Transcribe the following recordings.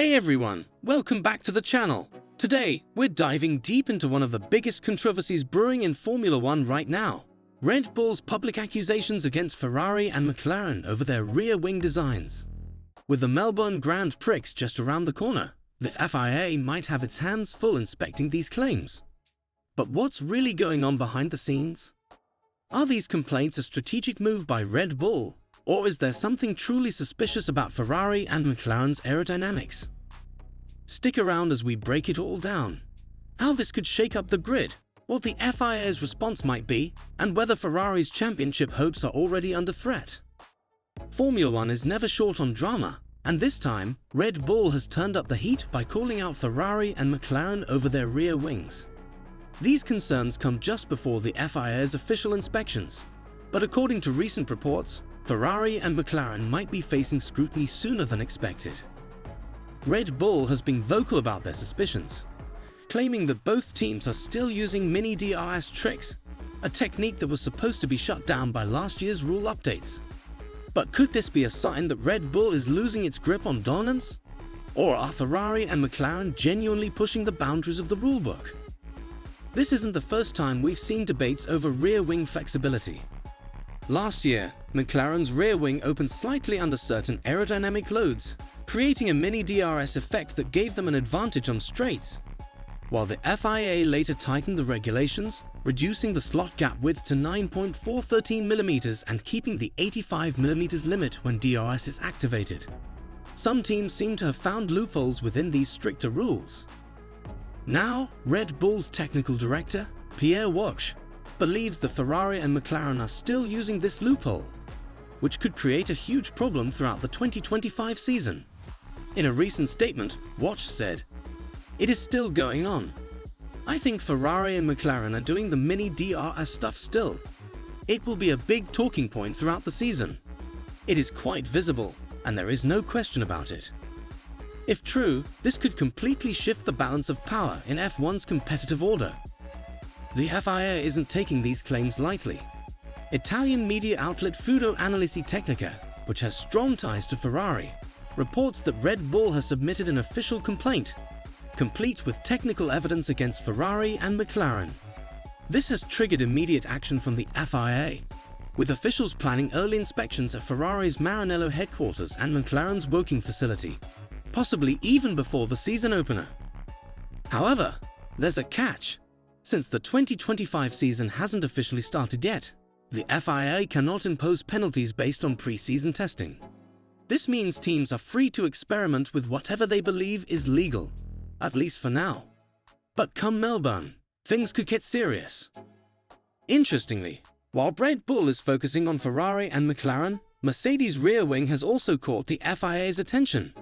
Hey everyone, welcome back to the channel. Today, we're diving deep into one of the biggest controversies brewing in Formula One right now. Red Bull's public accusations against Ferrari and McLaren over their rear wing designs. With the Melbourne Grand Prix just around the corner, the FIA might have its hands full inspecting these claims. But what's really going on behind the scenes? Are these complaints a strategic move by Red Bull? Or is there something truly suspicious about Ferrari and McLaren's aerodynamics? Stick around as we break it all down. How this could shake up the grid, what the FIA's response might be, and whether Ferrari's championship hopes are already under threat. Formula One is never short on drama, and this time, Red Bull has turned up the heat by calling out Ferrari and McLaren over their rear wings. These concerns come just before the FIA's official inspections, but according to recent reports, Ferrari and McLaren might be facing scrutiny sooner than expected. Red Bull has been vocal about their suspicions, claiming that both teams are still using mini DRS tricks, a technique that was supposed to be shut down by last year's rule updates. But could this be a sign that Red Bull is losing its grip on dominance? Or are Ferrari and McLaren genuinely pushing the boundaries of the rulebook? This isn't the first time we've seen debates over rear wing flexibility. Last year, McLaren's rear wing opened slightly under certain aerodynamic loads, creating a mini DRS effect that gave them an advantage on straights, while the FIA later tightened the regulations, reducing the slot gap width to 9.413 mm and keeping the 85 mm limit when DRS is activated. Some teams seem to have found loopholes within these stricter rules. Now, Red Bull's technical director, Pierre Walsh, believes that Ferrari and McLaren are still using this loophole, which could create a huge problem throughout the 2025 season. In a recent statement, Walsh said, "It is still going on. I think Ferrari and McLaren are doing the mini DRS stuff still. It will be a big talking point throughout the season. It is quite visible, and there is no question about it." If true, this could completely shift the balance of power in F1's competitive order. The FIA isn't taking these claims lightly. Italian media outlet Fudo Analisi Tecnica, which has strong ties to Ferrari, reports that Red Bull has submitted an official complaint, complete with technical evidence against Ferrari and McLaren. This has triggered immediate action from the FIA, with officials planning early inspections at Ferrari's Maranello headquarters and McLaren's Woking facility, possibly even before the season opener. However, there's a catch. Since the 2025 season hasn't officially started yet, the FIA cannot impose penalties based on pre-season testing. This means teams are free to experiment with whatever they believe is legal, at least for now. But come Melbourne, things could get serious. Interestingly, while Red Bull is focusing on Ferrari and McLaren, Mercedes' rear wing has also caught the FIA's attention.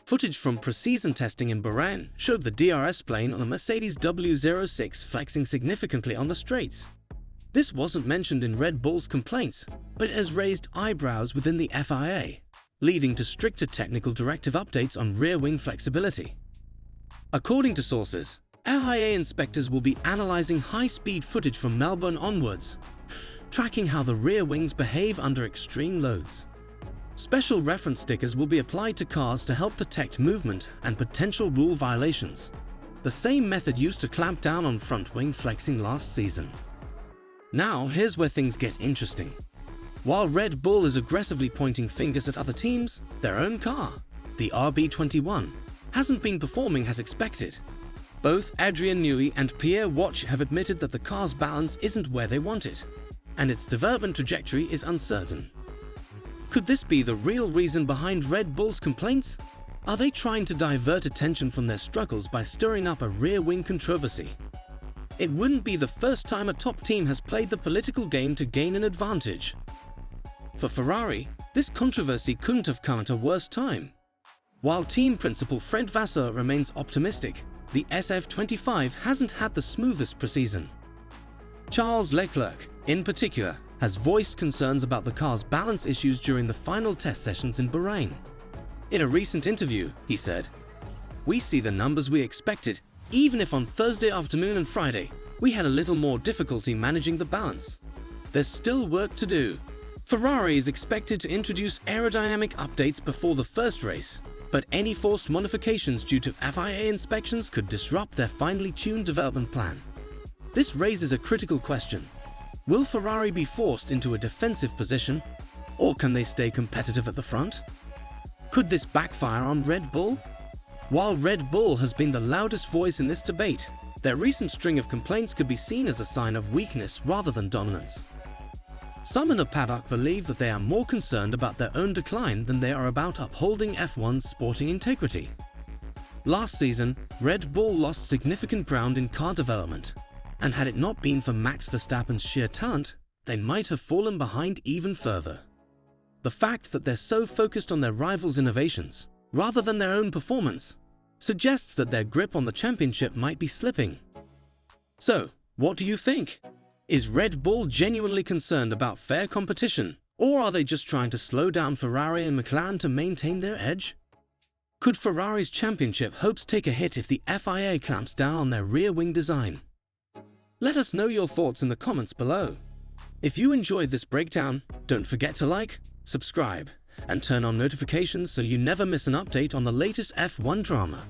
Footage from pre-season testing in Bahrain showed the DRS plane on a Mercedes W06 flexing significantly on the straights. This wasn't mentioned in Red Bull's complaints, but it has raised eyebrows within the FIA, leading to stricter technical directive updates on rear wing flexibility. According to sources, FIA inspectors will be analyzing high-speed footage from Melbourne onwards, tracking how the rear wings behave under extreme loads. Special reference stickers will be applied to cars to help detect movement and potential rule violations, the same method used to clamp down on front wing flexing last season. Now, here's where things get interesting. While Red Bull is aggressively pointing fingers at other teams, their own car, the RB21, hasn't been performing as expected. Both Adrian Newey and Pierre Walsh have admitted that the car's balance isn't where they want it, and its development trajectory is uncertain. Could this be the real reason behind Red Bull's complaints? Are they trying to divert attention from their struggles by stirring up a rear wing controversy? It wouldn't be the first time a top team has played the political game to gain an advantage. For Ferrari, this controversy couldn't have come at a worse time. While team principal Fred Vasseur remains optimistic, the SF-25 hasn't had the smoothest preseason. Charles Leclerc, in particular, has voiced concerns about the car's balance issues during the final test sessions in Bahrain. In a recent interview, he said, "We see the numbers we expected, even if on Thursday afternoon and Friday, we had a little more difficulty managing the balance. There's still work to do." Ferrari is expected to introduce aerodynamic updates before the first race, but any forced modifications due to FIA inspections could disrupt their finely tuned development plan. This raises a critical question. Will Ferrari be forced into a defensive position, or can they stay competitive at the front? Could this backfire on Red Bull? While Red Bull has been the loudest voice in this debate, their recent string of complaints could be seen as a sign of weakness rather than dominance. Some in the paddock believe that they are more concerned about their own decline than they are about upholding F1's sporting integrity. Last season, Red Bull lost significant ground in car development, and had it not been for Max Verstappen's sheer talent, they might have fallen behind even further. The fact that they're so focused on their rivals' innovations, rather than their own performance, suggests that their grip on the championship might be slipping. So, what do you think? Is Red Bull genuinely concerned about fair competition, or are they just trying to slow down Ferrari and McLaren to maintain their edge? Could Ferrari's championship hopes take a hit if the FIA clamps down on their rear wing design? Let us know your thoughts in the comments below. If you enjoyed this breakdown, don't forget to like, subscribe, and turn on notifications so you never miss an update on the latest F1 drama.